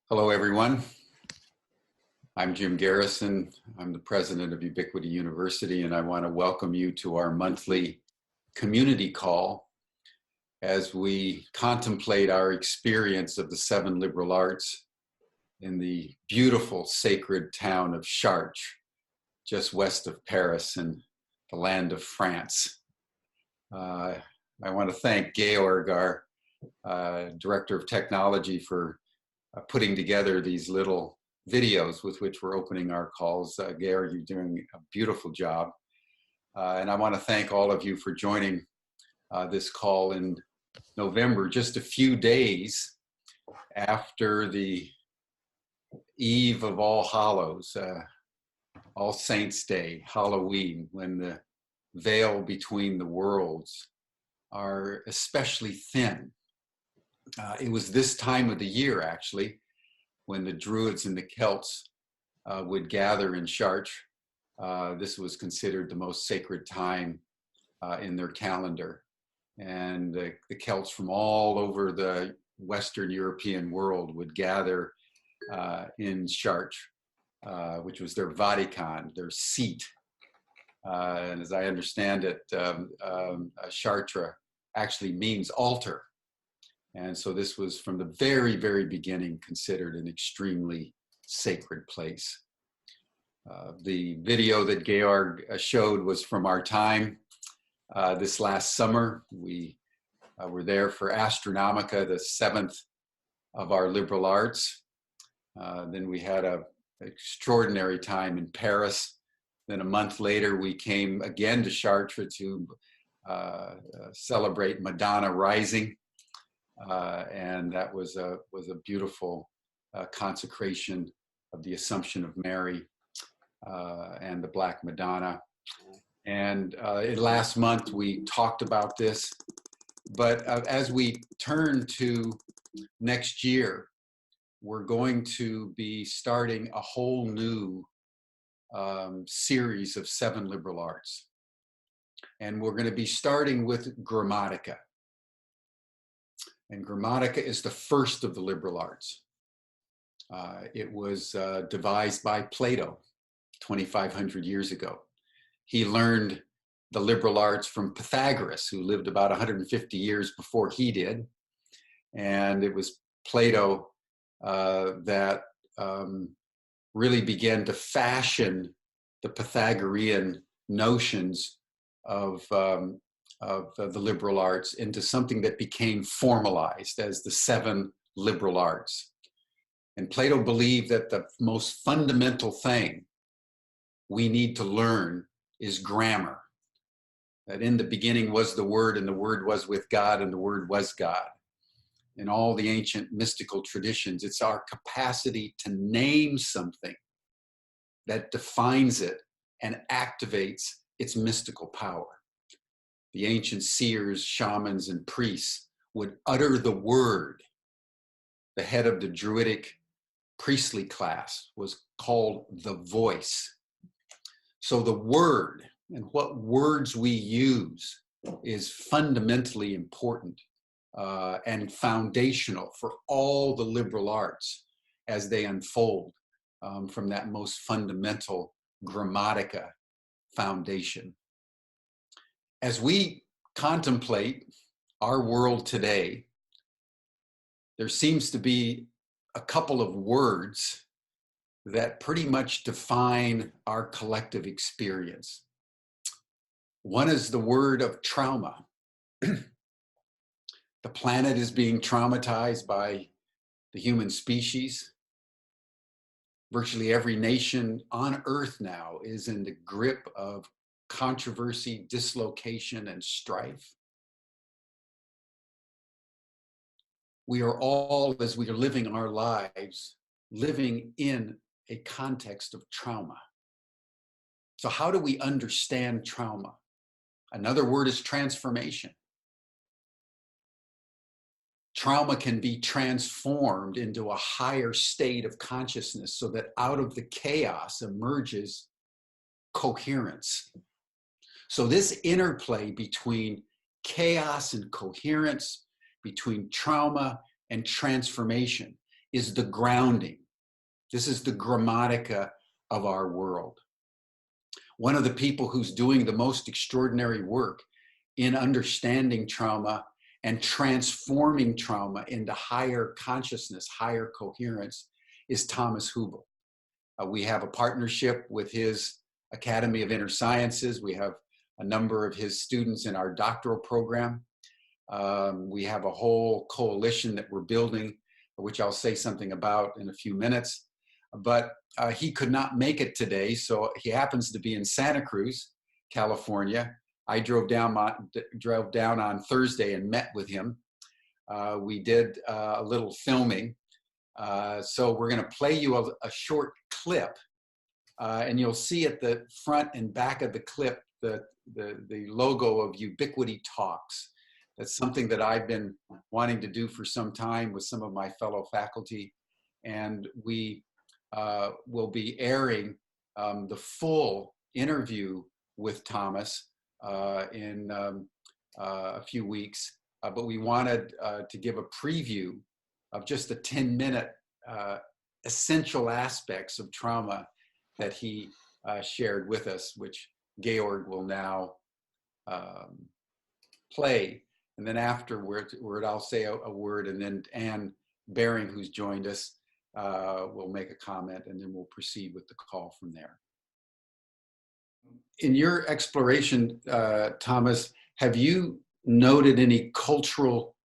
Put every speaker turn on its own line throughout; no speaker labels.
Hello, everyone. I'm Jim Garrison. I'm the president of Ubiquity University, and I want to welcome you to our monthly community call as we contemplate our experience of the 7 liberal arts in the beautiful sacred town of Chartres, just west of Paris in the land of France. I want to thank Georg, our director of technology, for putting together these little videos with which we're opening our calls. Georg, you're doing a beautiful job. And I want to thank all of you for joining this call in November, just a few days after the eve of All Hallows, All Saints' Day, Halloween, when the veil between the worlds are especially thin. It was this time of the year, actually, when the Druids and the Celts would gather in Chartres. This was considered the most sacred time in their calendar. And the Celts from all over the Western European world would gather in Chartres, which was their Vatican, their seat. And as I understand it, Chartres actually means altar. And so this was from the very, very beginning considered an extremely sacred place. The video that Georg showed was from our time this last summer. We were there for Astronomica, the 7th of our liberal arts. Then we had an extraordinary time in Paris. Then a month later, we came again to Chartres to celebrate Madonna Rising. And that was a beautiful consecration of the Assumption of Mary and the Black Madonna. And last month we talked about this, but as we turn to next year, we're going to be starting a whole new series of 7 liberal arts. And we're going to be starting with Grammatica. And Grammatica is the first of the liberal arts. It was devised by Plato 2,500 years ago. He learned the liberal arts from Pythagoras, who lived about 150 years before he did. And it was Plato that really began to fashion the Pythagorean notions of the liberal arts into something that became formalized as the 7 liberal arts. And Plato believed that the most fundamental thing we need to learn is grammar. That in the beginning was the Word, and the Word was with God, and the Word was God. In all the ancient mystical traditions, it's our capacity to name something that defines it and activates its mystical power. The ancient seers, shamans, and priests would utter the word. The head of the Druidic priestly class was called the voice. So the word and what words we use is fundamentally important and foundational for all the liberal arts as they unfold from that most fundamental Grammatica foundation. As we contemplate our world today, there seems to be a couple of words that pretty much define our collective experience. One is the word of trauma. The planet is being traumatized by the human species. Virtually every nation on Earth now is in the grip of controversy, dislocation, and strife. We are all, as we are living our lives, living in a context of trauma. So how do we understand trauma? Another word is transformation. Trauma can be transformed into a higher state of consciousness so that out of the chaos emerges coherence. So this interplay between chaos and coherence, between trauma and transformation, is the grounding. This is the grammatica of our world. One of the people who's doing the most extraordinary work in understanding trauma and transforming trauma into higher consciousness, higher coherence, is Thomas Hübl. We have a partnership with his Academy of Inner Sciences. We have a number of his students in our doctoral program. We have a whole coalition that we're building, which I'll say something about in a few minutes. But he could not make it today, so he happens to be in Santa Cruz, California. I drove down on Thursday and met with him. We did a little filming. So we're going to play you a short clip, and you'll see at the front and back of the clip the logo of Ubiquity Talks. That's something that I've been wanting to do for some time with some of my fellow faculty, and we will be airing the full interview with Thomas in a few weeks, but we wanted to give a preview of just the 10-minute essential aspects of trauma that he shared with us, which Georg will now play. And then afterward, I'll say a word, and then Anne Baring, who's joined us, will make a comment, and then we'll proceed with the call from there. In your exploration, Thomas, have you noted any cultural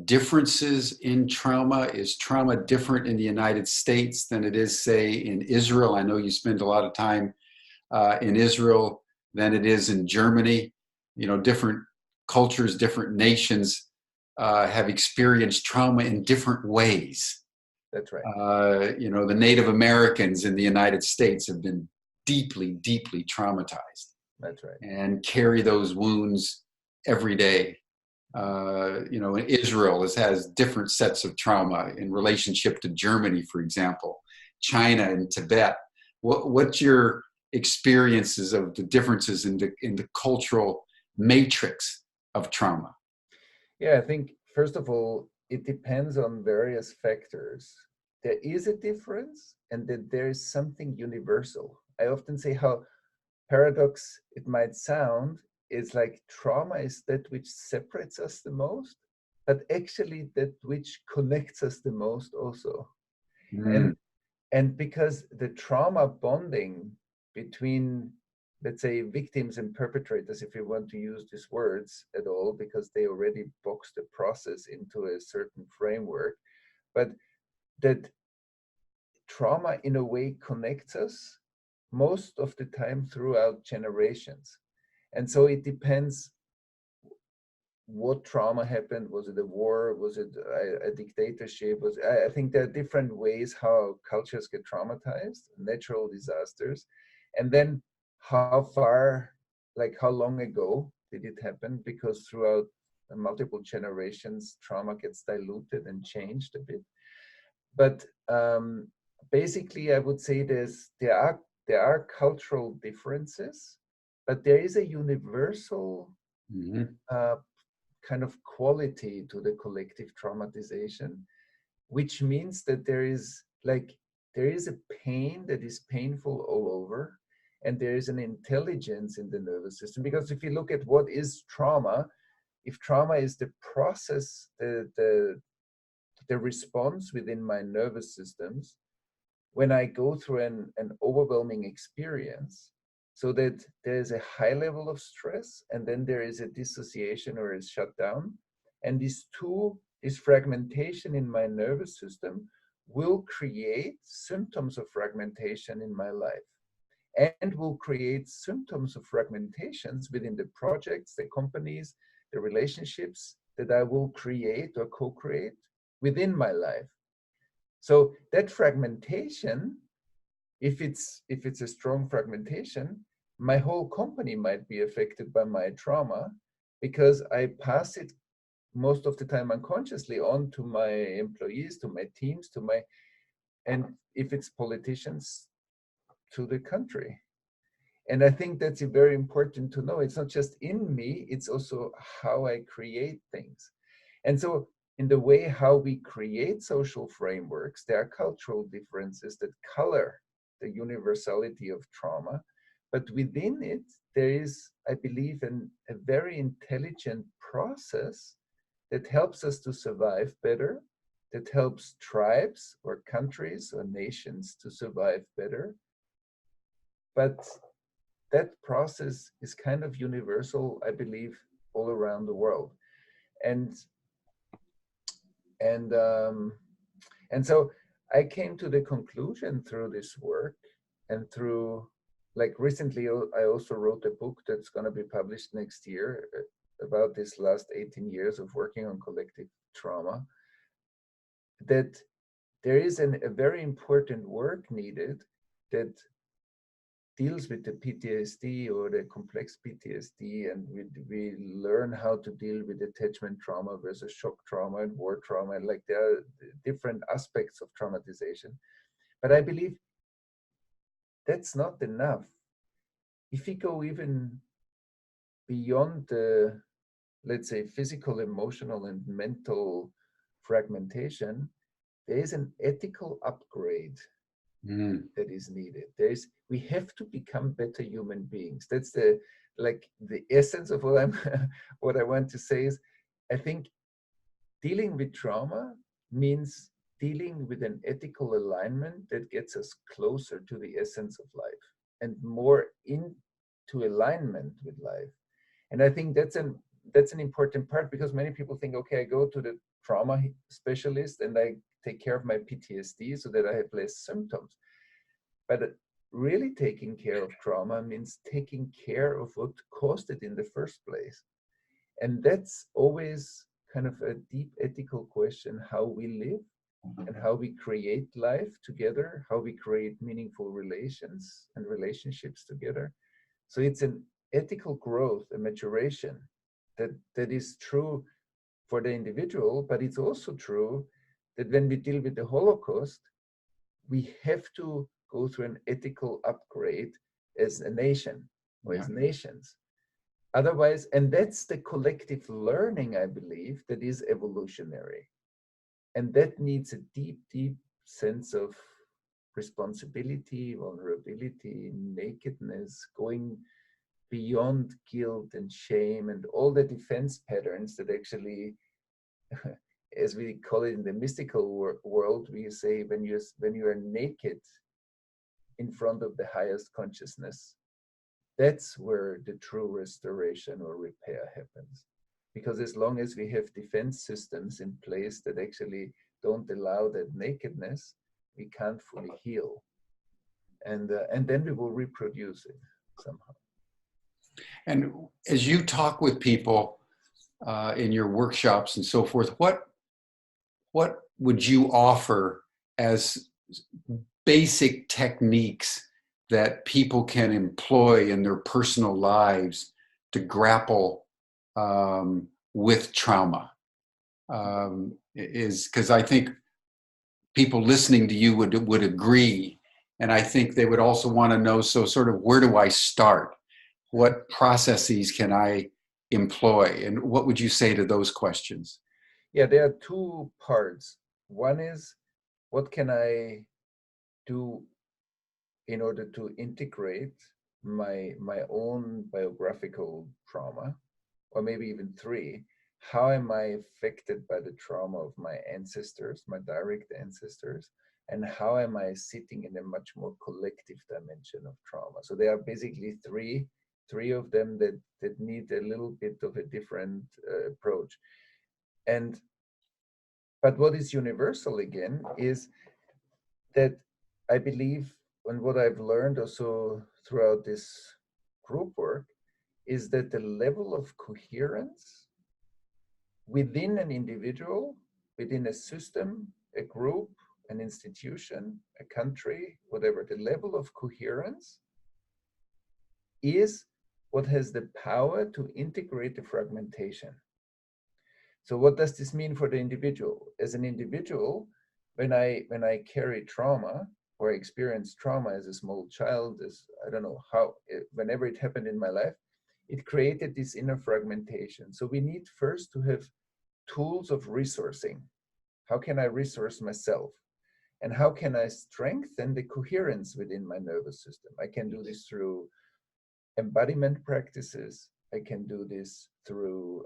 differences in trauma? Is trauma different in the United States than it is, say, in Israel? I know you spend a lot of time in Israel than it is in Germany. You know, different cultures, different nations have experienced trauma in different ways.
That's right.
You know, the Native Americans in the United States have been deeply, deeply traumatized.
That's right.
And carry those wounds every day. You know, Israel has different sets of trauma in relationship to Germany, for example, China and Tibet. What's your experiences of the differences in the cultural matrix of trauma?
Yeah, I think, first of all, it depends on various factors. There is a difference, and that there is something universal. I often say how paradox it might sound, it's like trauma is that which separates us the most, but actually that which connects us the most also. And because the trauma bonding between, let's say, victims and perpetrators, if you want to use these words at all, because they already box the process into a certain framework, but that trauma in a way connects us most of the time throughout generations. And so it depends what trauma happened. Was it a war? Was it a dictatorship? I think there are different ways how cultures get traumatized, natural disasters, and then how far, like how long ago did it happen? Because throughout multiple generations, trauma gets diluted and changed a bit. But basically, I would say there are cultural differences, but there is a universal kind of quality to the collective traumatization, which means that there is a pain that is painful all over, and there is an intelligence in the nervous system. Because if you look at what is trauma, if trauma is the process, the response within my nervous systems, when I go through an overwhelming experience, so that there's a high level of stress, and then there is a dissociation or a shutdown. And this fragmentation in my nervous system will create symptoms of fragmentation in my life, and will create symptoms of fragmentations within the projects, the companies, the relationships that I will create or co-create within my life. So that fragmentation, if it's a strong fragmentation, my whole company might be affected by my trauma because I pass it most of the time unconsciously on to my employees, to my teams, and if it's politicians, to the country. And I think that's very important to know. It's not just in me, it's also how I create things. And so in the way how we create social frameworks, there are cultural differences that color the universality of trauma. But within it, there is, I believe, a very intelligent process that helps us to survive better, that helps tribes or countries or nations to survive better. But that process is kind of universal, I believe, all around the world. And and um, and so I came to the conclusion through this work and through, like recently, I also wrote a book that's going to be published next year about this last 18 years of working on collective trauma, that there is a very important work needed that deals with the PTSD or the complex PTSD, and we learn how to deal with attachment trauma versus shock trauma and war trauma, and like there are different aspects of traumatization. But I believe that's not enough. If we go even beyond the, let's say, physical, emotional, and mental fragmentation, there is an ethical upgrade that is needed. We have to become better human beings. That's the essence of what what I want to say is, I think dealing with trauma means dealing with an ethical alignment that gets us closer to the essence of life and more into alignment with life. And I think that's an important part, because many people think, okay, I go to the trauma specialist and I take care of my PTSD so that I have less symptoms. But really taking care of trauma means taking care of what caused it in the first place. And that's always kind of a deep ethical question, how we live and how we create life together, how we create meaningful relations and relationships together. So it's an ethical growth, a maturation that is true for the individual, but it's also true that when we deal with the Holocaust, we have to go through an ethical upgrade as a nation or as nations. Otherwise, and that's the collective learning, I believe, that is evolutionary. And that needs a deep, deep sense of responsibility, vulnerability, nakedness, going beyond guilt and shame and all the defense patterns that actually, as we call it in the mystical world, we say when you are naked in front of the highest consciousness, that's where the true restoration or repair happens. Because as long as we have defense systems in place that actually don't allow that nakedness, we can't fully heal. And then we will reproduce it somehow.
And as you talk with people in your workshops and so forth, what would you offer as basic techniques that people can employ in their personal lives to grapple with trauma? Is because I think people listening to you would agree, and I think they would also want to know, so sort of, where do I start? What processes can I employ? And what would you say to those questions?
Yeah, there are two parts. One is, what can I do in order to integrate my own biographical trauma, or maybe even three, how am I affected by the trauma of my ancestors, my direct ancestors, and how am I sitting in a much more collective dimension of trauma? So there are basically three of them that need a little bit of a different approach. But what is universal again is that I believe, and what I've learned also throughout this group work, is that the level of coherence within an individual, within a system, a group, an institution, a country, whatever, the level of coherence is what has the power to integrate the fragmentation. So what does this mean for the individual? As an individual, when I carry trauma or experience trauma as a small child, as I don't know how, whenever it happened in my life, it created this inner fragmentation. So we need first to have tools of resourcing. How can I resource myself? And how can I strengthen the coherence within my nervous system? I can do this through embodiment practices. I can do this through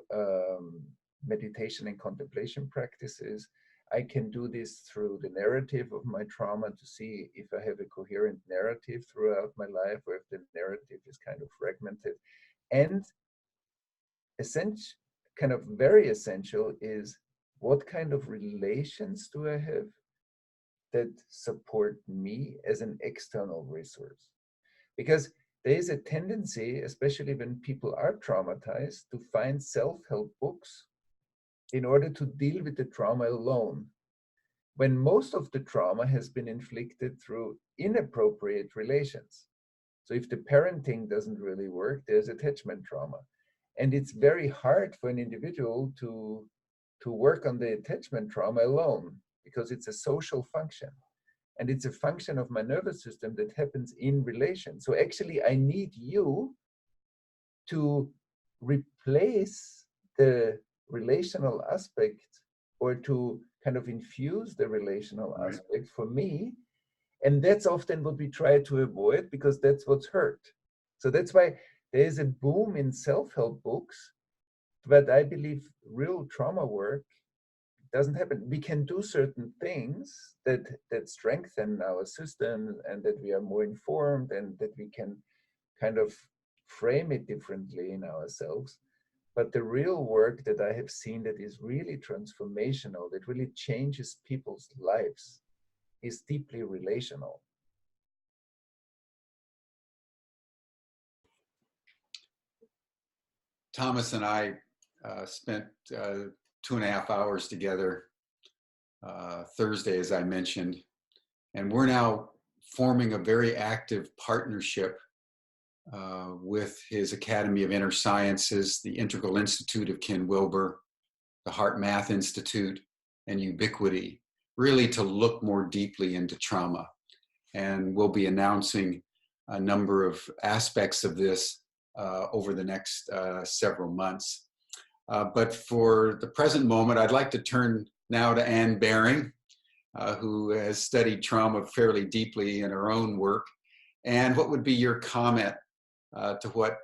meditation and contemplation practices. I can do this through the narrative of my trauma to see if I have a coherent narrative throughout my life or if the narrative is kind of fragmented. And essential, kind of very essential, is what kind of relations do I have that support me as an external resource? Because there is a tendency, especially when people are traumatized, to find self-help books in order to deal with the trauma alone, when most of the trauma has been inflicted through inappropriate relations. So if the parenting doesn't really work, there's attachment trauma. And it's very hard for an individual to work on the attachment trauma alone, because it's a social function. And it's a function of my nervous system that happens in relation. So actually, I need you to replace the relational aspect, or to kind of infuse the relational aspect for me. And that's often what we try to avoid, because that's what's hurt. So that's why there is a boom in self-help books, but I believe real trauma work doesn't happen. We can do certain things that strengthen our system, and that we are more informed, and that we can kind of frame it differently in ourselves. But the real work that I have seen that is really transformational, that really changes people's lives, is deeply relational.
Thomas and I spent 2.5 hours together Thursday, as I mentioned, and we're now forming a very active partnership with his Academy of Inner Sciences, the Integral Institute of Ken Wilber, the Heart Math Institute, and Ubiquity, really to look more deeply into trauma. And we'll be announcing a number of aspects of this over the next several months. But for the present moment, I'd like to turn now to Anne Baring, who has studied trauma fairly deeply in her own work. And what would be your comment to what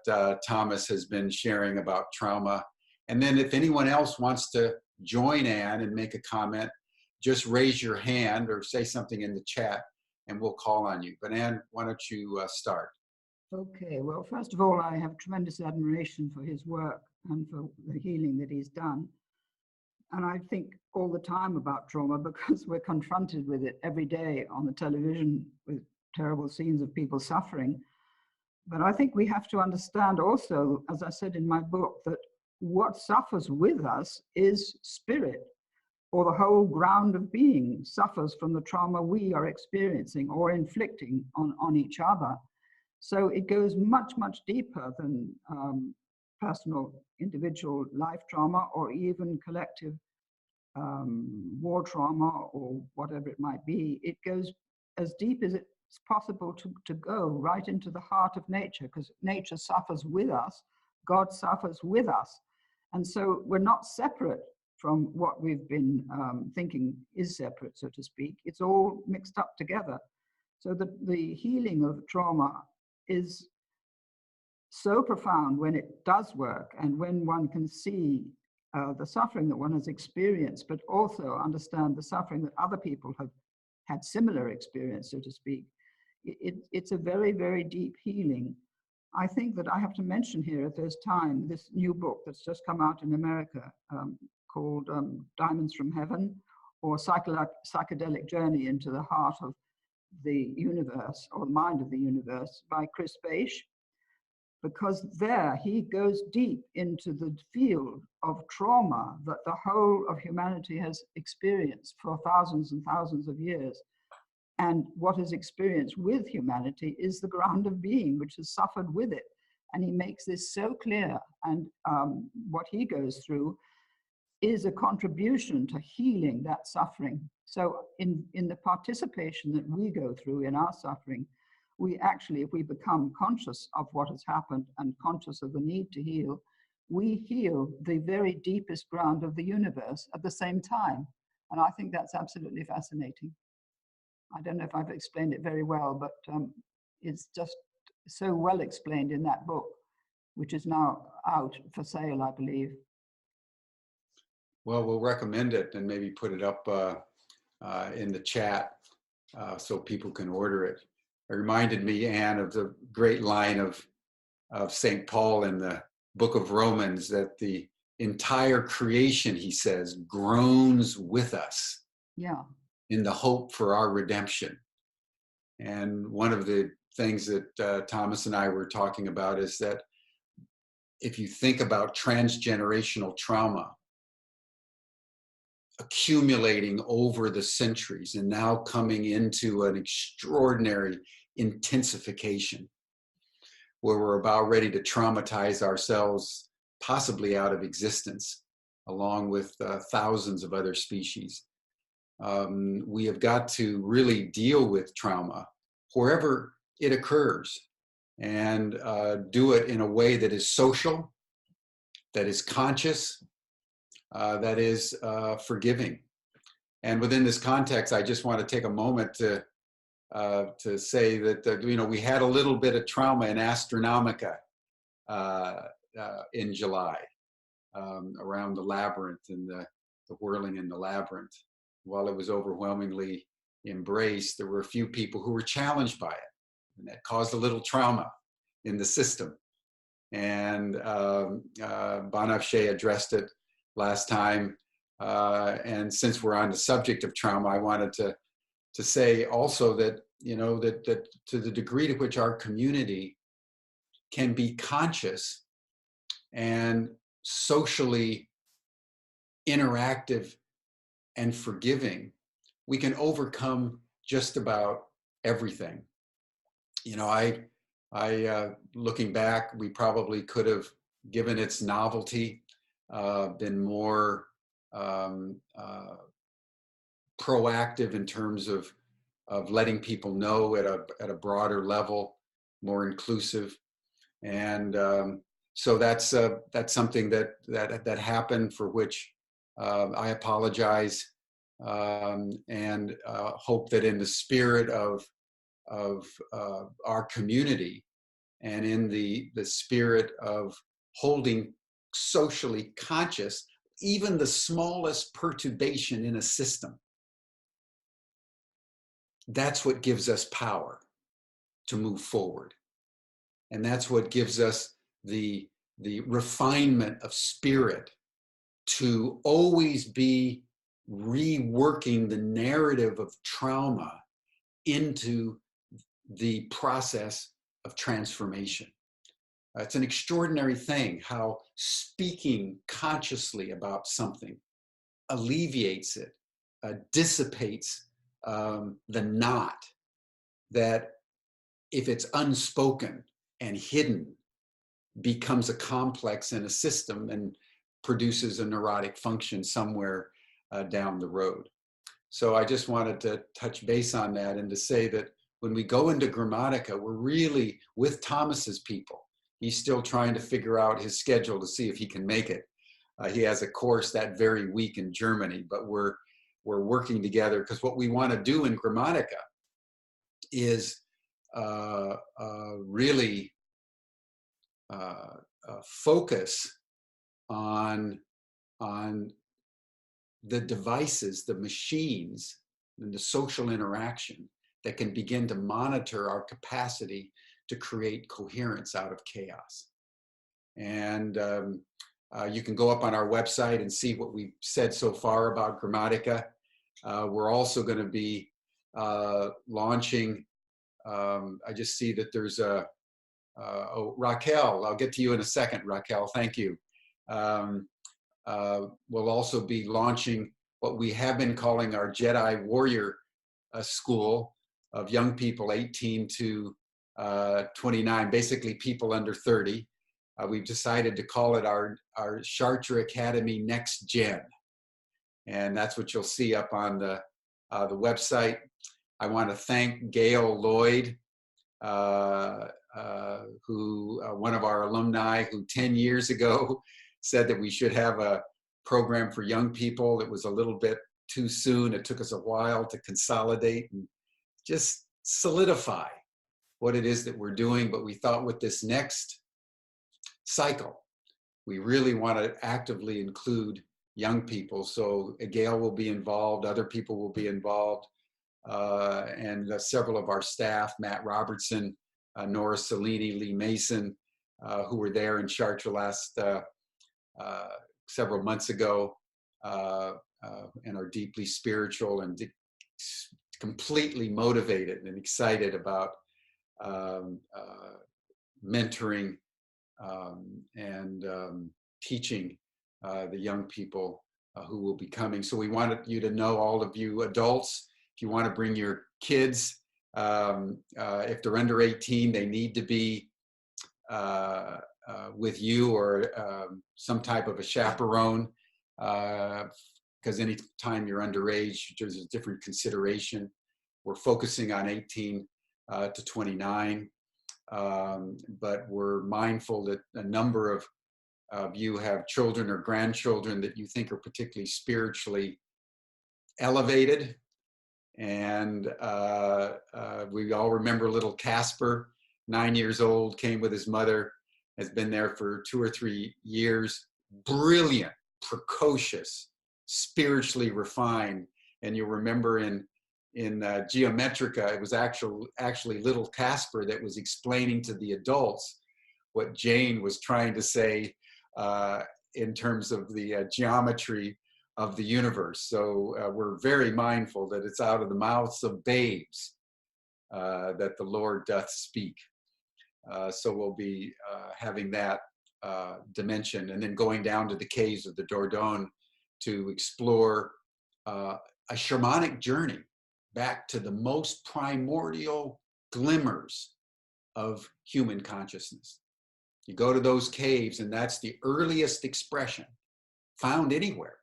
Thomas has been sharing about trauma? And then if anyone else wants to join Anne and make a comment, just raise your hand or say something in the chat and we'll call on you. But Anne, why don't you start?
Okay, well, first of all, I have tremendous admiration for his work and for the healing that he's done. And I think all the time about trauma, because we're confronted with it every day on the television with terrible scenes of people suffering. But I think we have to understand also, as I said in my book, that what suffers with us is spirit, or the whole ground of being suffers from the trauma we are experiencing or inflicting on each other. So it goes much, much deeper than personal, individual life trauma, or even collective war trauma, or whatever it might be. It goes as deep as it's possible to go, right into the heart of nature, because nature suffers with us, God suffers with us. And so we're not separate from what we've been thinking is separate, so to speak. It's all mixed up together. So the healing of trauma is so profound when it does work, and when one can see the suffering that one has experienced, but also understand the suffering that other people have had similar experience, so to speak. It's a very, very deep healing. I think that I have to mention here, if there's time, this new book that's just come out in America called Diamonds from Heaven, or Psychedelic Journey into the Heart of the Universe, or Mind of the Universe, by Chris Beisch, because there he goes deep into the field of trauma that the whole of humanity has experienced for thousands and thousands of years. And what is experienced with humanity is the ground of being, which has suffered with it. And he makes this so clear. And what he goes through is a contribution to healing that suffering. So in the participation that we go through in our suffering, we actually, if we become conscious of what has happened and conscious of the need to heal, we heal the very deepest ground of the universe at the same time. And I think that's absolutely fascinating. I don't know if I've explained it very well, but it's just so well explained in that book, which is now out for sale, I believe.
Well, we'll recommend it and maybe put it up in the chat so people can order it. It reminded me, Anne, of the great line of St. Paul in the book of Romans, that the entire creation, he says, groans with us in the hope for our redemption. And one of the things that Thomas and I were talking about is that if you think about transgenerational trauma accumulating over the centuries and now coming into an extraordinary intensification where we're about ready to traumatize ourselves possibly out of existence along with thousands of other species. We have got to really deal with trauma wherever it occurs and do it in a way that is social, that is conscious, that is forgiving. And within this context, I just want to take a moment to say that we had a little bit of trauma in Astronomica in July around the labyrinth and the whirling in the labyrinth. While it was overwhelmingly embraced, there were a few people who were challenged by it, and that caused a little trauma in the system. And Banafsheh addressed it last time. And since we're on the subject of trauma, I wanted to say also that, that to the degree to which our community can be conscious and socially interactive and forgiving, we can overcome just about everything. I looking back, we probably could have, given its novelty, been more proactive in terms of letting people know at a broader level, more inclusive. And so that's something that happened, for which I apologize, and hope that in the spirit of our community and in the spirit of holding socially conscious even the smallest perturbation in a system, that's what gives us power to move forward. And that's what gives us the refinement of spirit to always be reworking the narrative of trauma into the process of transformation. It's an extraordinary thing how speaking consciously about something alleviates it, dissipates the knot that, if it's unspoken and hidden, becomes a complex in a system and produces a neurotic function somewhere down the road. So I just wanted to touch base on that and to say that when we go into Grammatica, we're really with Thomas's people. He's still trying to figure out his schedule to see if he can make it. He has a course that very week in Germany, but we're working together, because what we want to do in Grammatica is really focus on the devices, the machines, and the social interaction that can begin to monitor our capacity to create coherence out of chaos. And you can go up on our website and see what we've said so far about Grammatica. We're also going to be launching, I just see that there's oh, Raquel, I'll get to you in a second, Raquel, thank you. We'll also be launching what we have been calling our Jedi Warrior School of young people 18 to 29, basically people under 30. We've decided to call it our Chartres Academy Next Gen. And that's what you'll see up on the website. I want to thank Gail Lloyd, who one of our alumni, who 10 years ago said that we should have a program for young people. It was a little bit too soon. It took us a while to consolidate and just solidify what it is that we're doing. But we thought with this next cycle, we really want to actively include young people. So Gail will be involved, other people will be involved, and several of our staff, Matt Robertson, Nora Salini, Lee Mason, who were there in Chartres last several months ago, and are deeply spiritual and completely motivated and excited about mentoring and teaching the young people who will be coming. So we wanted you to know, all of you adults, if you want to bring your kids, if they're under 18, they need to be with you or some type of a chaperone, because any time you're underage, there's a different consideration. We're focusing on 18 to 29, but we're mindful that a number of you have children or grandchildren that you think are particularly spiritually elevated. And we all remember little Casper, 9 years old, came with his mother, has been there for 2 or 3 years, brilliant, precocious, spiritually refined. And you'll remember in Geometrica, it was actually little Casper that was explaining to the adults what Jane was trying to say in terms of the geometry of the universe. So we're very mindful that it's out of the mouths of babes that the Lord doth speak. So we'll be having that dimension, and then going down to the caves of the Dordogne to explore a shamanic journey back to the most primordial glimmers of human consciousness. You go to those caves, and that's the earliest expression found anywhere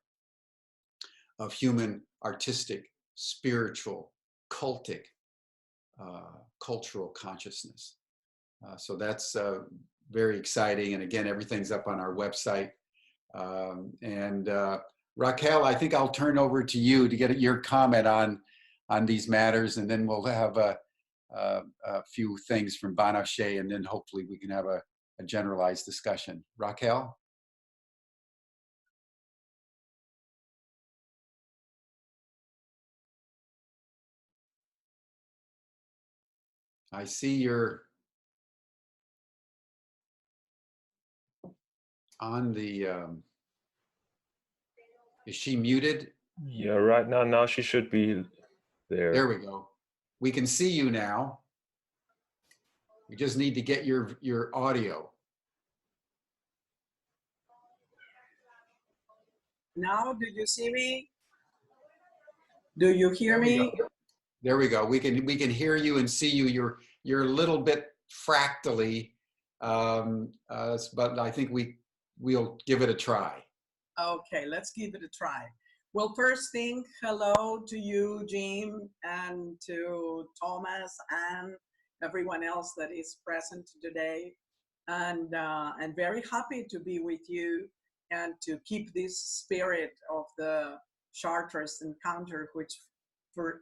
of human artistic, spiritual, cultic, cultural consciousness. So that's very exciting. And again, everything's up on our website. Raquel, I think I'll turn over to you to get your comment on these matters, and then we'll have a few things from Banafsheh, and then hopefully we can have a generalized discussion. Raquel? I see you're on the, is she muted?
Yeah, right now she should be there.
There we go. We can see you now. We just need to get your audio.
Now, do you see me? Do you hear me?
There we go. We can hear you and see you. You're a little bit fractally, but I think we'll give it a try.
Okay, let's give it a try. Well, first thing, hello to you, Jim, and to Thomas and everyone else that is present today. And very happy to be with you and to keep this spirit of the Chartres encounter, which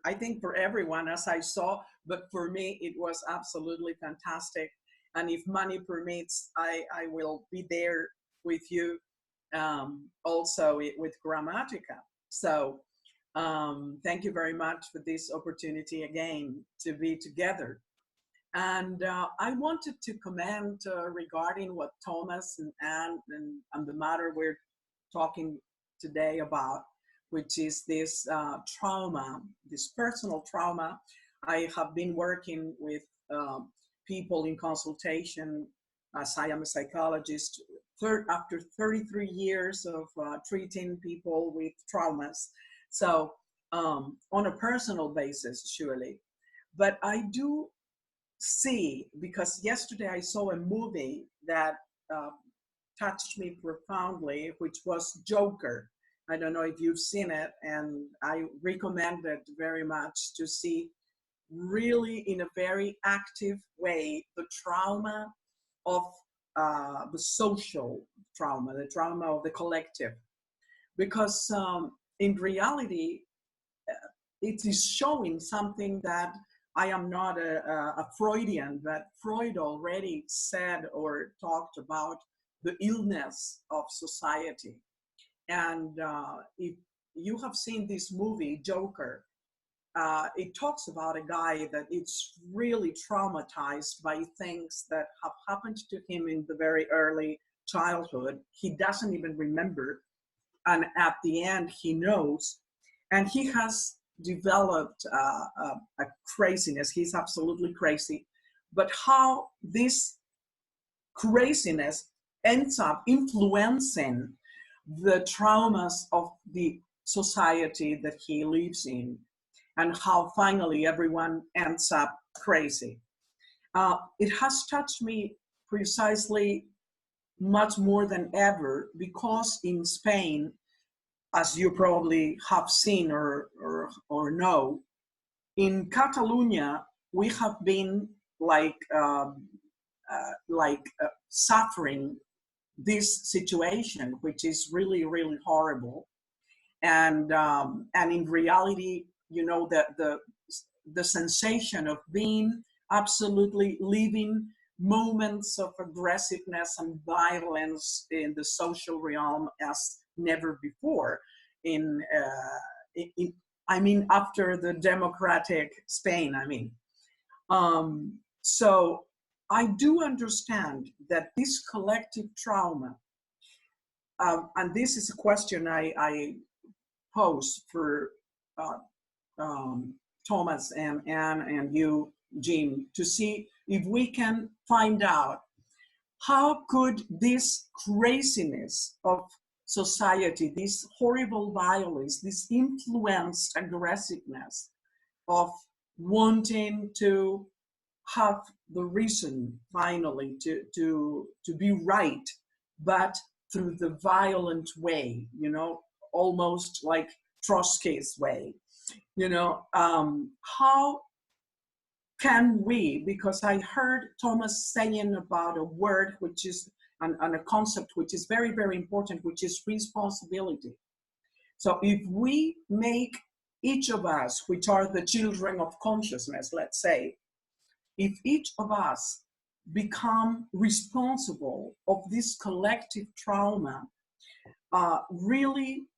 I think for everyone, as I saw, but for me, it was absolutely fantastic. And if money permits, I will be there with you also with Grammatica. So thank you very much for this opportunity again to be together. And I wanted to comment regarding what Thomas and Anne and the matter we're talking today about, which is this trauma, this personal trauma. I have been working with people in consultation, as I am a psychologist, after 33 years of treating people with traumas. So on a personal basis, surely. But I do see, because yesterday I saw a movie that touched me profoundly, which was Joker. I don't know if you've seen it, and I recommend it very much to see, really in a very active way, the trauma of the social trauma, the trauma of the collective. Because in reality, it is showing something that I am not a Freudian, but Freud already said or talked about the illness of society. And if you have seen this movie, Joker, it talks about a guy that is really traumatized by things that have happened to him in the very early childhood. He doesn't even remember. And at the end, he knows. And he has developed a craziness. He's absolutely crazy. But how this craziness ends up influencing the traumas of the society that he lives in, and how finally everyone ends up crazy. It has touched me precisely much more than ever, because in Spain, as you probably have seen or know, in Catalonia, we have been suffering this situation, which is really, really horrible. And in reality, you know, the sensation of being absolutely living moments of aggressiveness and violence in the social realm as never before. I mean, after the democratic Spain, I mean. So I do understand that this collective trauma, and this is a question I pose for Thomas and Anne and you, Jim, to see if we can find out how could this craziness of society, this horrible violence, this influenced aggressiveness of wanting to have the reason finally to be right, but through the violent way, you know, almost like Trotsky's way, you know, how can we, because I heard Thomas saying about a word which is, and a concept which is very, very important, which is responsibility. So if we make each of us, which are the children of consciousness, let's say, if each of us become responsible of this collective trauma, really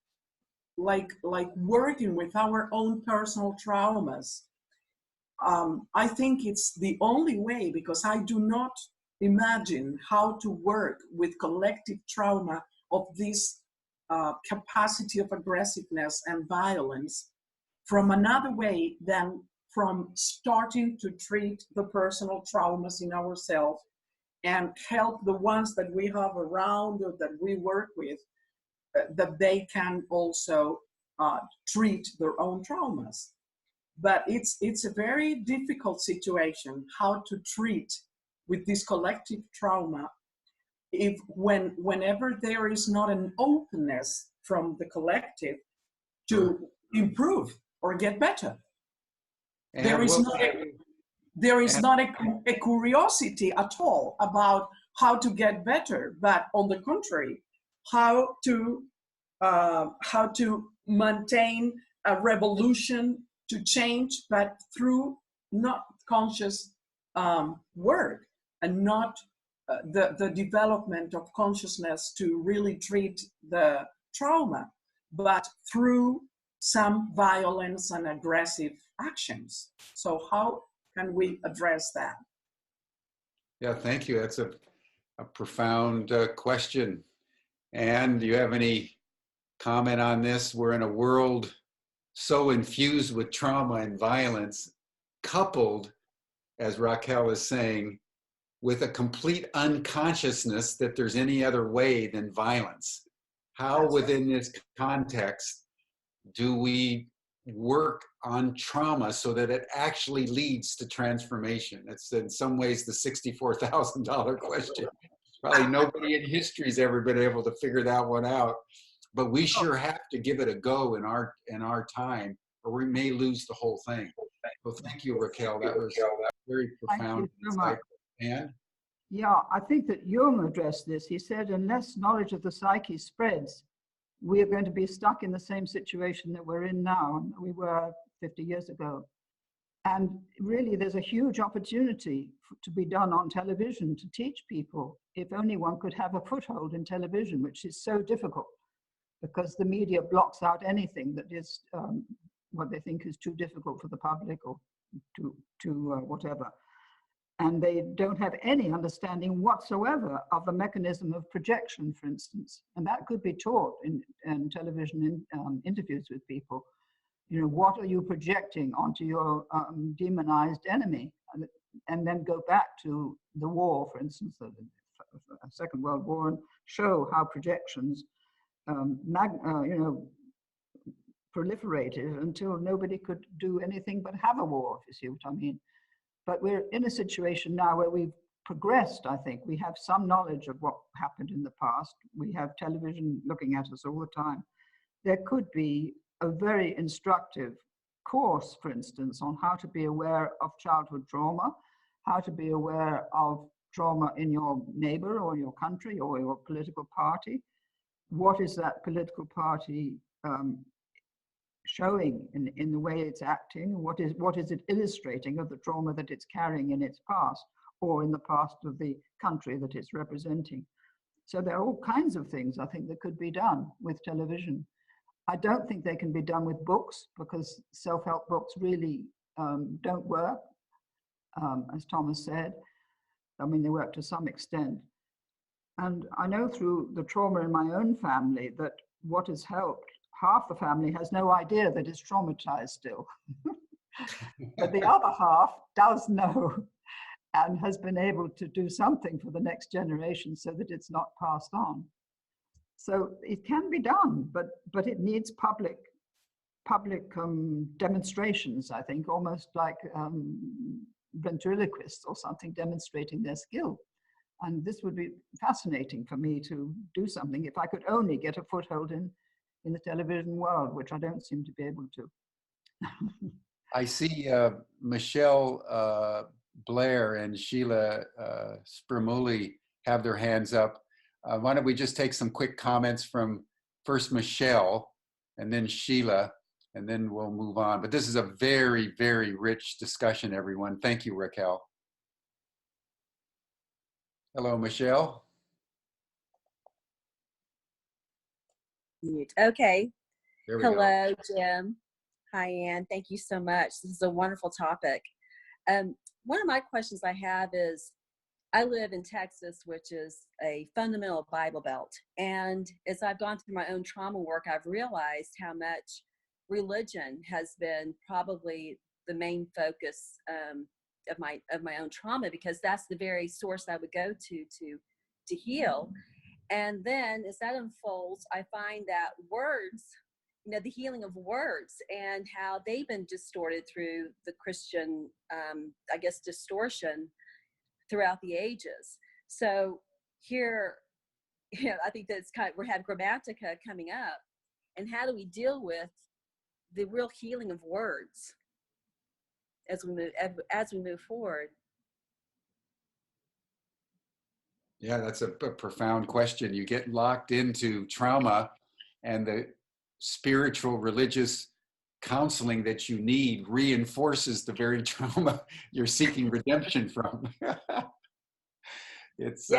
like working with our own personal traumas, I think it's the only way, because I do not imagine how to work with collective trauma of this capacity of aggressiveness and violence from another way than from starting to treat the personal traumas in ourselves and help the ones that we have around or that we work with, that they can also treat their own traumas. But it's a very difficult situation, how to treat with this collective trauma whenever there is not an openness from the collective to improve or get better.
And
there is not a curiosity at all about how to get better, but on the contrary, how to maintain a revolution to change, but through not conscious work, and not the development of consciousness to really treat the trauma, but through some violence and aggressive actions. So how can we address that?
Yeah, thank you. That's a profound question. And do you have any comment on this? We're in a world so infused with trauma and violence, coupled, as Raquel is saying, with a complete unconsciousness that there's any other way than violence. How within this context do we work on trauma so that it actually leads to transformation? It's in some ways the $64,000 question. Probably nobody in history's ever been able to figure that one out, but we sure have to give it a go in our time, or we may lose the whole thing. Well, thank you, Raquel. That was very profound.
Thank you so much.
And
Yeah, I think that Jung addressed this. He said, unless knowledge of the psyche spreads, we are going to be stuck in the same situation that we're in now, and we were 50 years ago. And really, there's a huge opportunity to be done on television to teach people. If only one could have a foothold in television, which is so difficult because the media blocks out anything that is what they think is too difficult for the public or whatever. And they don't have any understanding whatsoever of the mechanism of projection, for instance. And that could be taught in television interviews with people. You know, what are you projecting onto your demonized enemy? And then go back to the war, for instance, the Second World War, and show how projections, proliferated until nobody could do anything but have a war, if you see what I mean. But we're in a situation now where we've progressed, I think. We have some knowledge of what happened in the past. We have television looking at us all the time. There could be a very instructive course, for instance, on how to be aware of childhood trauma, how to be aware of trauma in your neighbor or your country or your political party. What is that political party showing in the way it's acting? What is it illustrating of the trauma that it's carrying in its past or in the past of the country that it's representing? So there are all kinds of things I think that could be done with television. I don't think they can be done with books because self-help books really don't work, as Thomas said. I mean, they work to some extent. And I know through the trauma in my own family that what has helped, half the family has no idea that it's traumatized still. But the other half does know and has been able to do something for the next generation so that it's not passed on. So it can be done, but it needs public demonstrations, I think, almost like ventriloquists or something demonstrating their skill. And this would be fascinating for me to do something if I could only get a foothold in the television world, which I don't seem to be able to.
I see Michelle Blair and Sheila Sprimuli have their hands up. Why don't we just take some quick comments from first Michelle and then Sheila, and then we'll move on. But this is a very, very rich discussion, everyone. Thank you, Raquel. Hello, Michelle.
Okay.
Hello,
Jim. Hi, Ann. Thank you so much. This is a wonderful topic. One of my questions I have is, I live in Texas, which is a fundamental Bible Belt. And as I've gone through my own trauma work, I've realized how much religion has been probably the main focus of my own trauma, because that's the very source I would go to heal. And then as that unfolds, I find that words, the healing of words and how they've been distorted through the Christian, distortion throughout the ages. So here, I think that's we have Grammatica coming up, and how do we deal with the real healing of words as we move forward?
Yeah, that's a profound question. You get locked into trauma, and the spiritual, religious counseling that you need reinforces the very trauma you're seeking redemption from. It's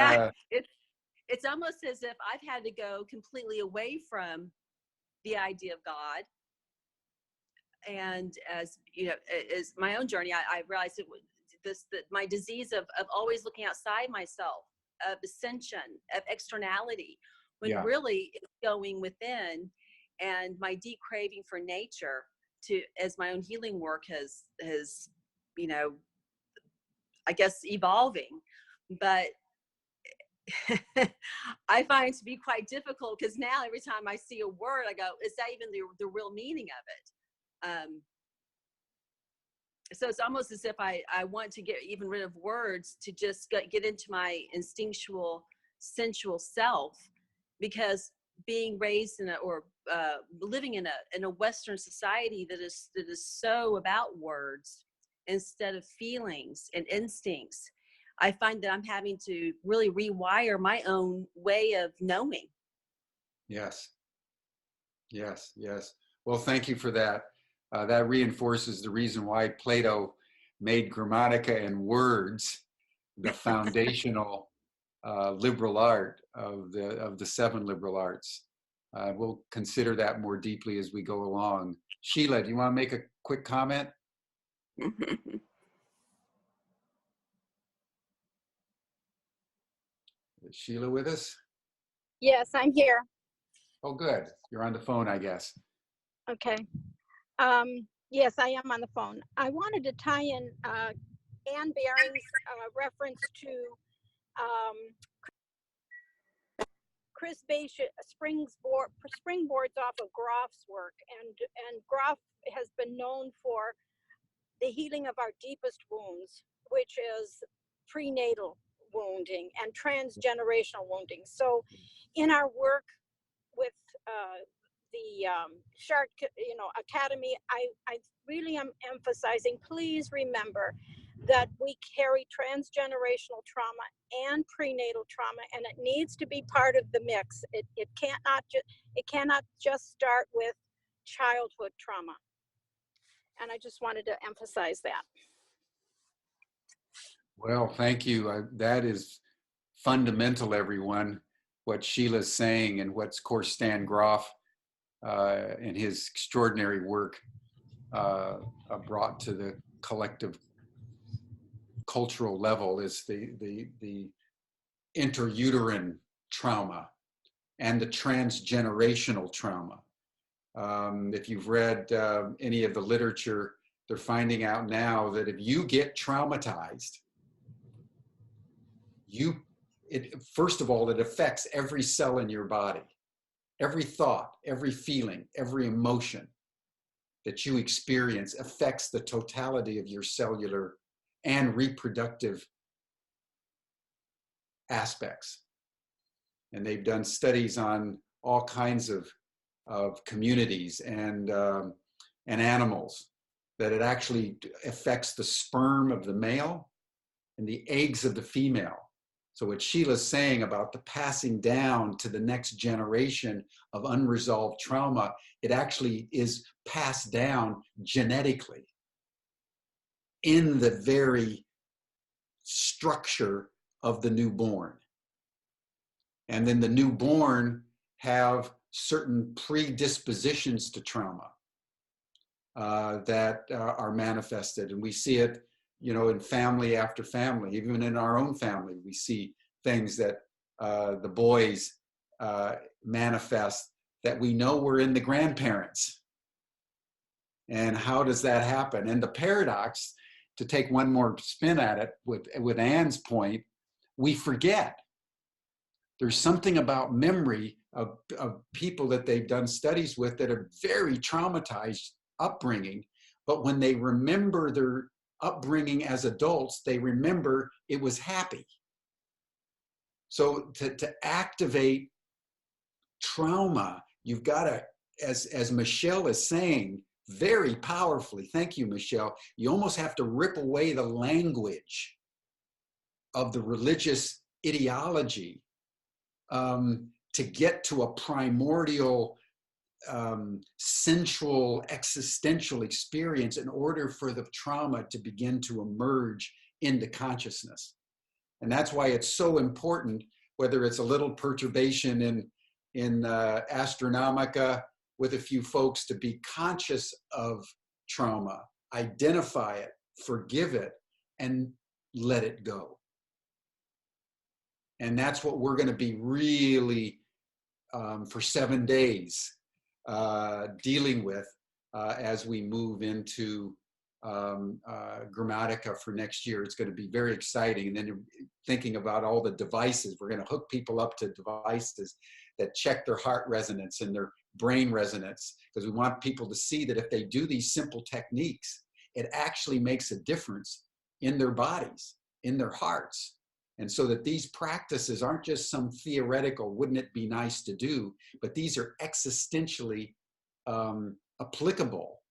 almost as if I've had to go completely away from the idea of God. And as you know, as my own journey, I realized that my disease of always looking outside myself, of ascension, of externality, when really it's going within, and my deep craving for nature as my own healing work has evolving. But I find it to be quite difficult, because now every time I see a word, I go, is that even the real meaning of it? So it's almost as if I want to get even rid of words to just get into my instinctual, sensual self, because being raised in living in a Western society that is so about words instead of feelings and instincts, I find that I'm having to really rewire my own way of knowing.
Yes. Yes. Yes. Well, thank you for that. That reinforces the reason why Plato made Grammatica and words the foundational liberal art of the 7 liberal arts. We'll consider that more deeply as we go along. Sheila, do you want to make a quick comment? Is Sheila with us?
Yes, I'm here.
Oh, good. You're on the phone, I guess.
Okay. Yes, I am on the phone. I wanted to tie in Anne Baring's reference to Chris Bache springboards off of Groff's work, and Groff has been known for the healing of our deepest wounds, which is prenatal wounding and transgenerational wounding. So, in our work with the Chartres, Academy, I really am emphasizing, please remember that we carry transgenerational trauma and prenatal trauma, and it needs to be part of the mix. It cannot just start with childhood trauma. And I just wanted to emphasize that.
Well, thank you. That is fundamental, everyone, what Sheila's saying, and what's, of course, Stan Groff and his extraordinary work brought to the collective cultural level is the interuterine trauma and the transgenerational trauma. If you've read any of the literature, they're finding out now that if you get traumatized, first of all, it affects every cell in your body, every thought, every feeling, every emotion that you experience affects the totality of your cellular and reproductive aspects. And they've done studies on all kinds of communities and animals, that it actually affects the sperm of the male and the eggs of the female. So what Sheila's saying about the passing down to the next generation of unresolved trauma, it actually is passed down genetically in the very structure of the newborn. And then the newborn have certain predispositions to trauma that are manifested. And we see it, in family after family. Even in our own family, we see things that the boys manifest that we know were in the grandparents. And how does that happen? And the paradox, to take one more spin at it with Anne's point, we forget. There's something about memory of people that they've done studies with that are very traumatized upbringing, but when they remember their upbringing as adults, they remember it was happy. So to activate trauma, you've got to, as Michelle is saying very powerfully, thank you, Michelle, you almost have to rip away the language of the religious ideology to get to a primordial, sensual, existential experience in order for the trauma to begin to emerge into consciousness. And that's why it's so important, whether it's a little perturbation in Astronomica with a few folks, to be conscious of trauma, identify it, forgive it, and let it go. And that's what we're going to be really, for 7 days, dealing with as we move into Grammatica for next year. It's going to be very exciting. And then thinking about all the devices, we're going to hook people up to devices that check their heart resonance and their brain resonance, because we want people to see that if they do these simple techniques, it actually makes a difference in their bodies, in their hearts. And so that these practices aren't just some theoretical, wouldn't it be nice to do, but these are existentially applicable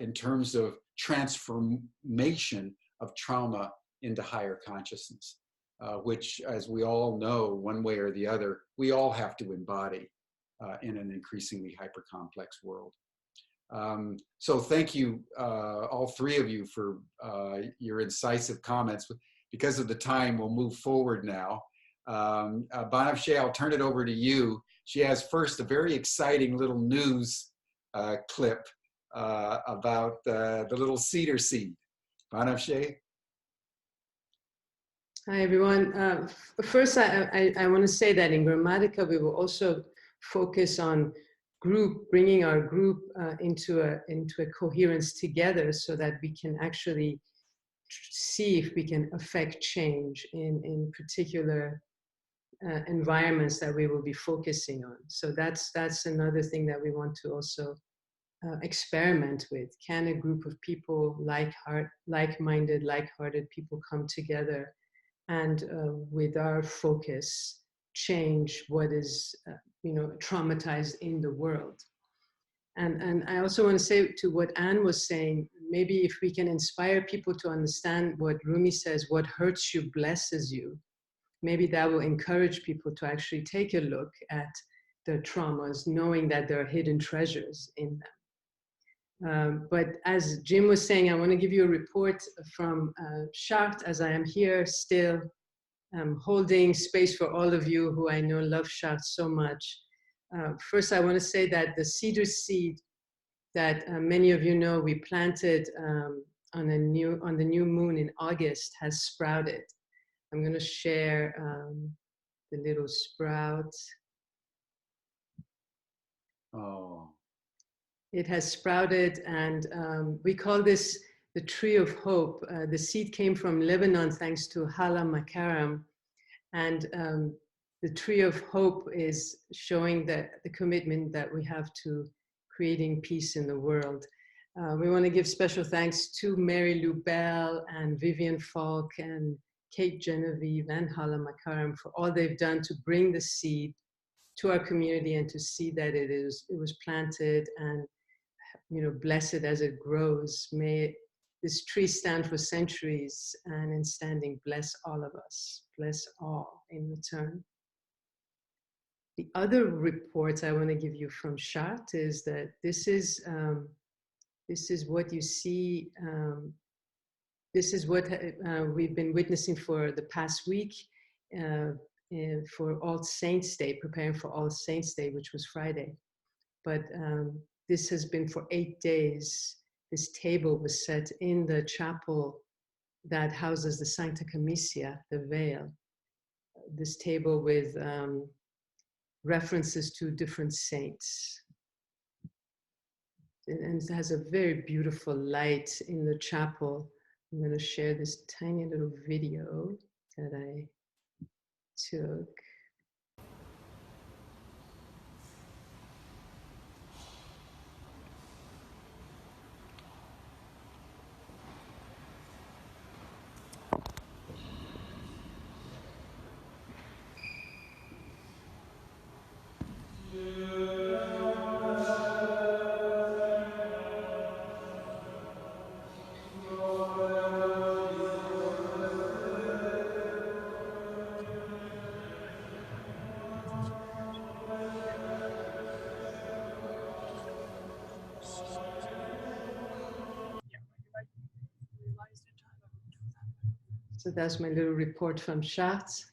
in terms of transformation of trauma into higher consciousness, which, as we all know, one way or the other, we all have to embody in an increasingly hyper-complex world. So thank you, all three of you, for your incisive comments. Because of the time, we'll move forward now. Banafsheh, I'll turn it over to you. She has first a very exciting little news clip about the little cedar seed. Banafsheh?
Hi, everyone. First, I want to say that in Grammatica, we will also focus on bringing our group into a coherence together, so that we can actually see if we can affect change in particular environments that we will be focusing on. So that's another thing that we want to also experiment with. Can a group of people, like-minded, like-hearted people, come together and with our focus change what is traumatized in the world? And I also want to say to what Anne was saying, maybe if we can inspire people to understand what Rumi says, what hurts you blesses you, maybe that will encourage people to actually take a look at their traumas, knowing that there are hidden treasures in them. But as Jim was saying, I want to give you a report from Chartres, as I am here still holding space for all of you who I know love Chartres so much. First, I want to say that the cedar seed that many of you know we planted on the new moon in August has sprouted. I'm going to share the little sprout.
Oh.
It has sprouted, and we call this the tree of hope. The seed came from Lebanon thanks to Hala Makaram, and the tree of hope is showing that the commitment that we have to creating peace in the world. We want to give special thanks to Mary Lou Bell and Vivian Falk and Kate Genevieve and Hala Makaram for all they've done to bring the seed to our community and to see that it was planted and bless it as it grows. May this tree stand for centuries, and in standing, bless all of us, bless all in return. The other report I want to give you from Chartres is that this is what you see. This is what we've been witnessing for the past week for All Saints Day, preparing for All Saints Day, which was Friday. But this has been for 8 days. This table was set in the chapel that houses the Sancta Comisia, the veil. This table with references to different saints. And it has a very beautiful light in the chapel. I'm going to share this tiny little video that I took. So that's my little report from Chartres.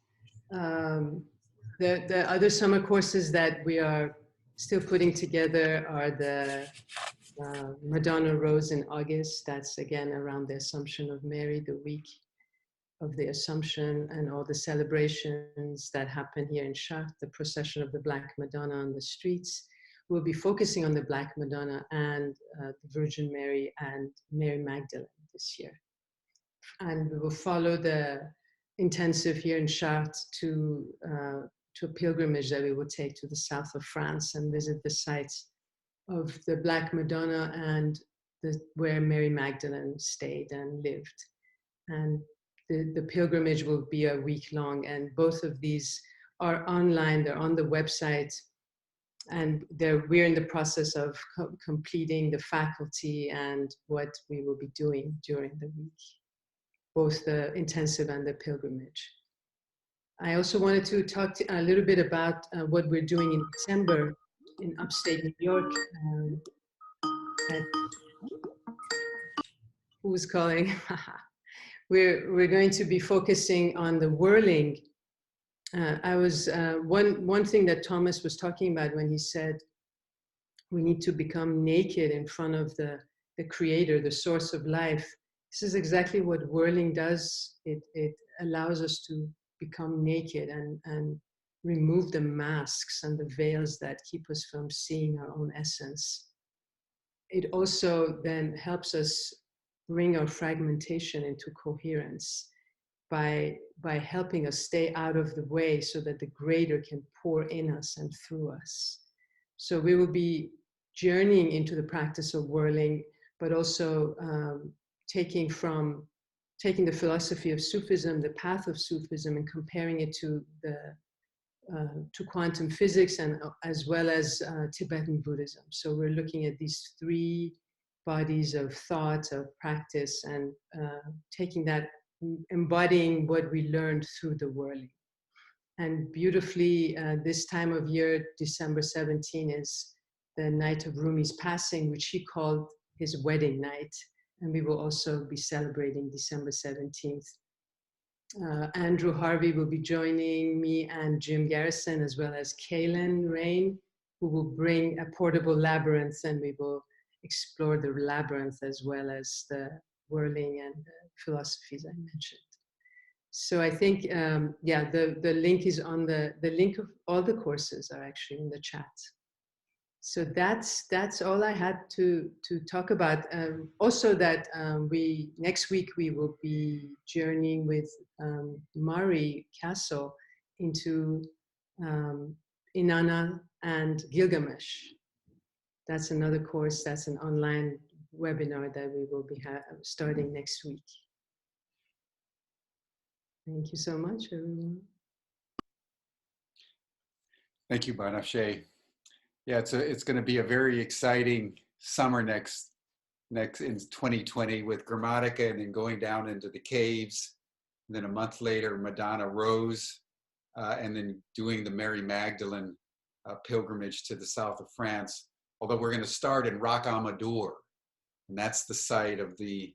The other summer courses that we are still putting together are the Madonna Rose in August. That's again around the Assumption of Mary, the week of the Assumption, and all the celebrations that happen here in Chartres, the procession of the Black Madonna on the streets. We'll be focusing on the Black Madonna and the Virgin Mary and Mary Magdalene this year. And we will follow the intensive here in Chartres to to a pilgrimage that we will take to the south of France and visit the sites of the Black Madonna and where Mary Magdalene stayed and lived. And the pilgrimage will be a week long, and both of these are online, they're on the website, and we're in the process of completing the faculty and what we will be doing during the week, both the intensive and the pilgrimage. I also wanted to talk a little bit about what we're doing in December in upstate New York. Who's calling? We're going to be focusing on the whirling. One thing that Thomas was talking about when he said we need to become naked in front of the creator, the source of life. This is exactly what whirling does. It allows us to become naked and remove the masks and the veils that keep us from seeing our own essence. It also then helps us bring our fragmentation into coherence by helping us stay out of the way so that the greater can pour in us and through us. So we will be journeying into the practice of whirling, but also taking the philosophy of Sufism, the path of Sufism, and comparing it to quantum physics and as well as Tibetan Buddhism. So we're looking at these three bodies of thought, of practice, and taking that, embodying what we learned through the whirling. And beautifully, this time of year, December 17 is the night of Rumi's passing, which he called his wedding night. And we will also be celebrating December 17th. Andrew Harvey will be joining me and Jim Garrison, as well as Kaylin Rain, who will bring a portable labyrinth, and we will explore the labyrinth as well as the whirling and the philosophies I mentioned. So I think, the link is on the link of all the courses are actually in the chat. So that's all I had to talk about. Also that next week we will be journeying with Mari Castle into Inanna and Gilgamesh. That's another course, that's an online webinar that we will be starting next week. Thank you so much, everyone.
Thank you, Banafsheh. Yeah, it's going to be a very exciting summer next in 2020 with Grammatica, and then going down into the caves. And then a month later, Madonna Rose, and then doing the Mary Magdalene pilgrimage to the south of France. Although we're going to start in Roc Amador, and that's the site of the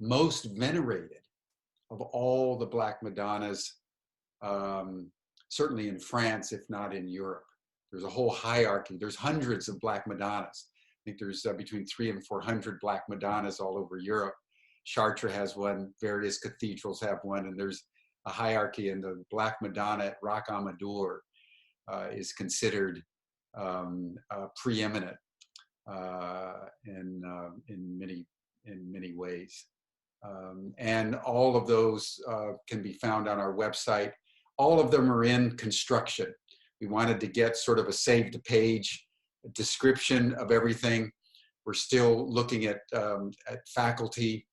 most venerated of all the Black Madonnas, certainly in France, if not in Europe. There's a whole hierarchy. There's hundreds of Black Madonnas. I think there's between 300 and 400 Black Madonnas all over Europe. Chartres has one, various cathedrals have one, and there's a hierarchy, and the Black Madonna at Roc Amador is considered preeminent in many ways. And all of those can be found on our website. All of them are in construction. We wanted to get sort of a save-to-page description of everything. We're still looking at faculty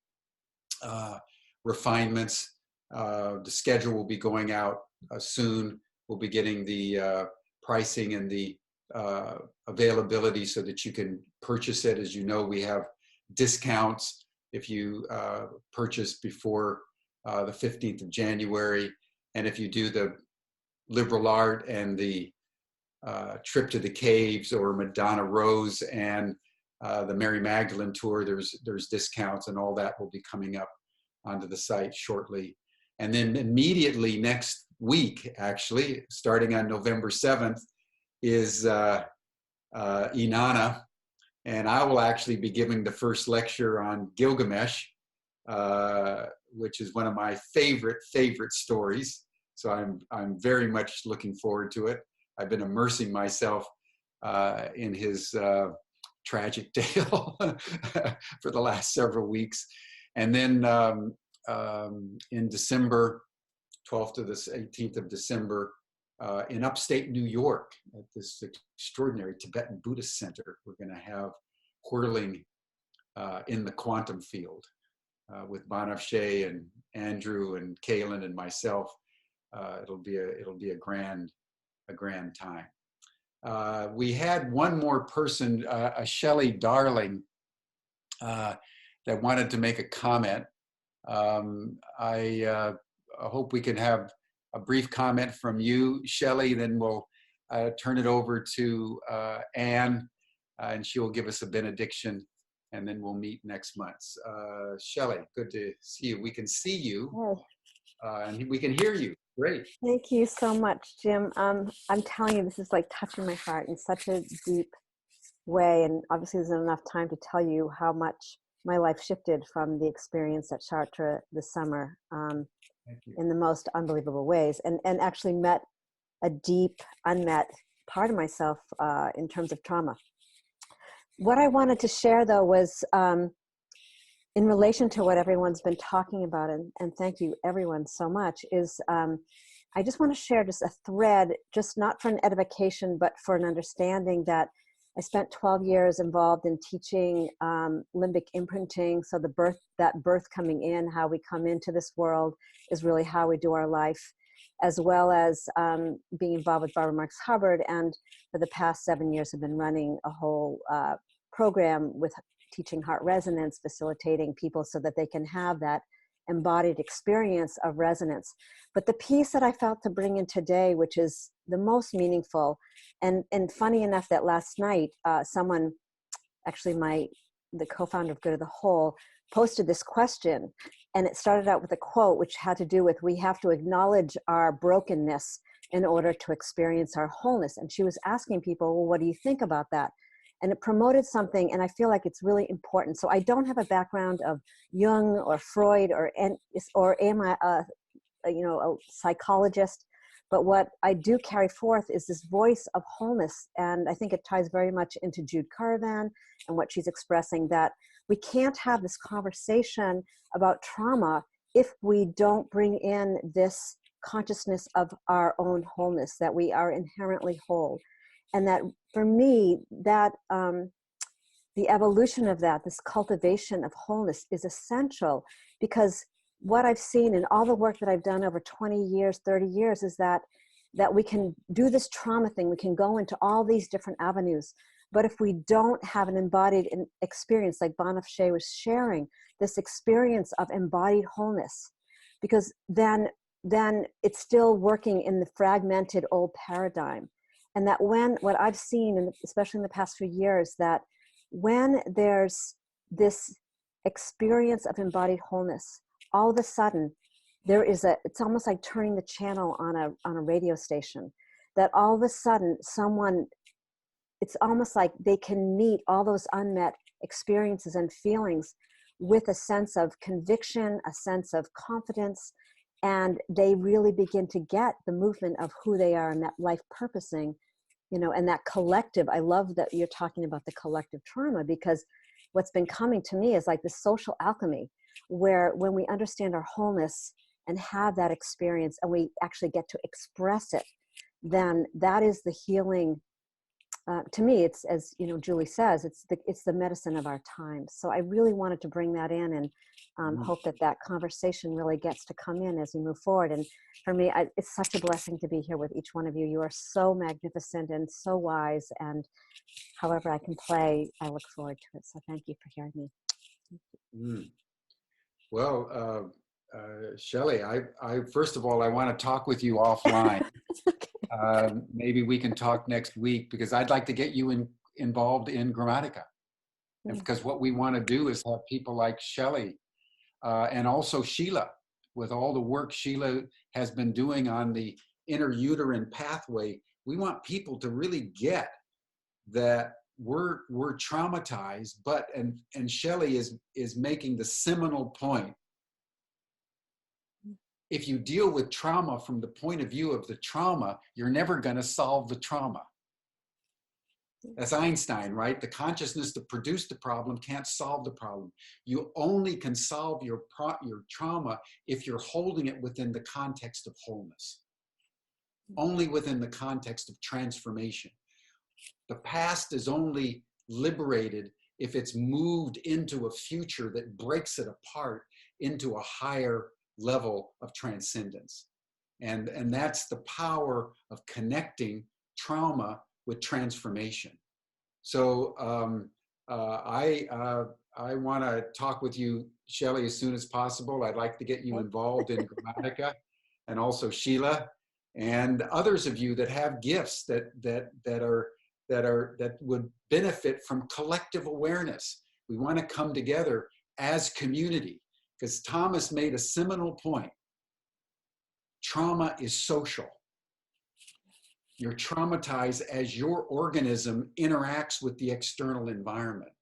refinements. The schedule will be going out soon. We'll be getting the pricing and the availability so that you can purchase it. As you know, we have discounts if you purchase before the 15th of January. And if you do the liberal art and the trip to the caves, or Madonna Rose and the Mary Magdalene tour, there's discounts, and all that will be coming up onto the site shortly. And then immediately next week, actually, starting on November 7th, is Inanna. And I will actually be giving the first lecture on Gilgamesh, which is one of my favorite stories. So I'm very much looking forward to it. I've been immersing myself in his tragic tale for the last several weeks. And then in December, 12th to the 18th of December, in upstate New York at this extraordinary Tibetan Buddhist center. We're going to have whirling in the quantum field with Banafshe and Andrew and Kaylin and myself. It'll be a grand time. We had one more person, a Shelley Darling, that wanted to make a comment. I hope we can have a brief comment from you, Shelley, then we'll turn it over to Anne, and she will give us a benediction, and then we'll meet next month. Shelley, good to see you. We can see you, and we can hear you. Great.
Thank you so much, Jim. I'm telling you, this is like touching my heart in such a deep way, and obviously there's not enough time to tell you how much my life shifted from the experience at Chartres this summer in the most unbelievable ways, and actually met a deep, unmet part of myself in terms of trauma. What I wanted to share, though, was in relation to what everyone's been talking about, and thank you everyone so much, is I just want to share just a thread, just not for an edification, but for an understanding that I spent 12 years involved in teaching limbic imprinting. So that birth coming in, how we come into this world is really how we do our life, as well as being involved with Barbara Marx Hubbard. And for the past 7 years, have been running a whole program with teaching heart resonance, facilitating people so that they can have that embodied experience of resonance. But the piece that I felt to bring in today, which is the most meaningful, and funny enough that last night, someone, actually the co-founder of Good of the Whole, posted this question, and it started out with a quote which had to do with, we have to acknowledge our brokenness in order to experience our wholeness. And she was asking people, well, what do you think about that? And it promoted something, and I feel like it's really important. So I don't have a background of Jung or Freud or am I a psychologist, but what I do carry forth is this voice of wholeness. And I think it ties very much into Jude Caravan and what she's expressing, that we can't have this conversation about trauma if we don't bring in this consciousness of our own wholeness, that we are inherently whole. And that for me, that the evolution of that, this cultivation of wholeness, is essential, because what I've seen in all the work that I've done over 20 years, 30 years, is that we can do this trauma thing. We can go into all these different avenues. But if we don't have an embodied experience, like Banafshe was sharing, this experience of embodied wholeness, because then it's still working in the fragmented old paradigm. And that what I've seen, and especially in the past few years, that when there's this experience of embodied wholeness, all of a sudden it's almost like turning the channel on a radio station, that all of a sudden it's almost like they can meet all those unmet experiences and feelings with a sense of conviction, a sense of confidence, and they really begin to get the movement of who they are and that life purposing, and that collective. I love that you're talking about the collective trauma, because what's been coming to me is like this social alchemy, where when we understand our wholeness and have that experience and we actually get to express it, then that is the healing. To me, it's, as Julie says, it's the medicine of our time. So I really wanted to bring that in, and hope that conversation really gets to come in as we move forward. And for me, it's such a blessing to be here with each one of you. You are so magnificent and so wise, and however I can play, I look forward to it. So thank you for hearing me.
Well, Shelley, I first of all, I want to talk with you offline. Maybe we can talk next week, because I'd like to get you involved in Grammatica. And because what we want to do is have people like Shelley and also Sheila, with all the work Sheila has been doing on the interuterine pathway. We want people to really get that we're traumatized, and Shelley is making the seminal point. If you deal with trauma from the point of view of the trauma, you're never going to solve the trauma. That's Einstein, right? The consciousness that produced the problem can't solve the problem. You only can solve your trauma if you're holding it within the context of wholeness. only within the context of transformation. The past is only liberated if it's moved into a future that breaks it apart into a higher level of transcendence. And that's the power of connecting trauma with transformation. So I want to talk with you, Shelley, as soon as possible. I'd like to get you involved in Grammatica, and also Sheila and others of you that have gifts that would benefit from collective awareness. We want to come together as community, because Thomas made a seminal point. Trauma is social. You're traumatized as your organism interacts with the external environment.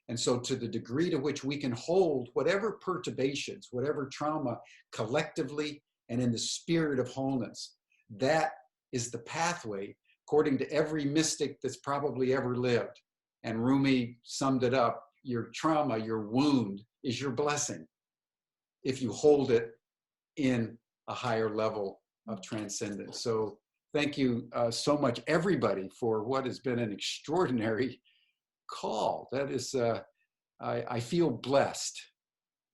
And so to the degree to which we can hold whatever perturbations, whatever trauma collectively and in the spirit of wholeness, that is the pathway, according to every mystic that's probably ever lived. And Rumi summed it up: your trauma, your wound, is your blessing, if you hold it in a higher level of transcendence. So thank you so much, everybody, for what has been an extraordinary call. That is, I feel blessed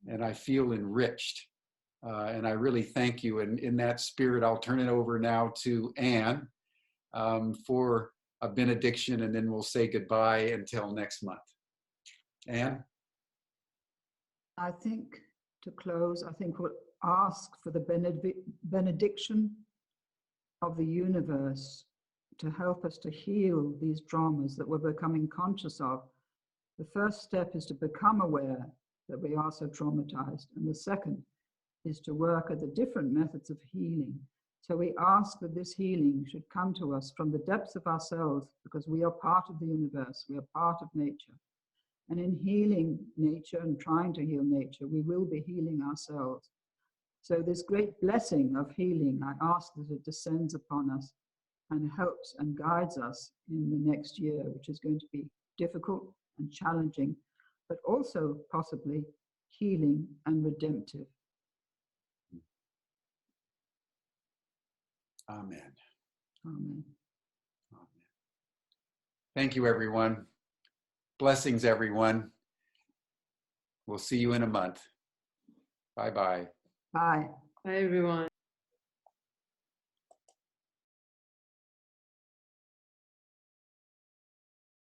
and I feel enriched. And I really thank you. And in that spirit, I'll turn it over now to Anne for a benediction, and then we'll say goodbye until next month. Anne?
I think to close, I think we'll ask for the benediction of the universe to help us to heal these traumas that we're becoming conscious of. The first step is to become aware that we are so traumatized. And the second is to work at the different methods of healing. So we ask that this healing should come to us from the depths of ourselves, because we are part of the universe, we are part of nature. And in healing nature and trying to heal nature, we will be healing ourselves. So this great blessing of healing, I ask that it descends upon us and helps and guides us in the next year, which is going to be difficult and challenging, but also possibly healing and redemptive.
Amen.
Amen.
Amen. Thank you, everyone. Blessings, everyone. We'll see you in a month. Bye-bye.
Bye.
Bye, everyone.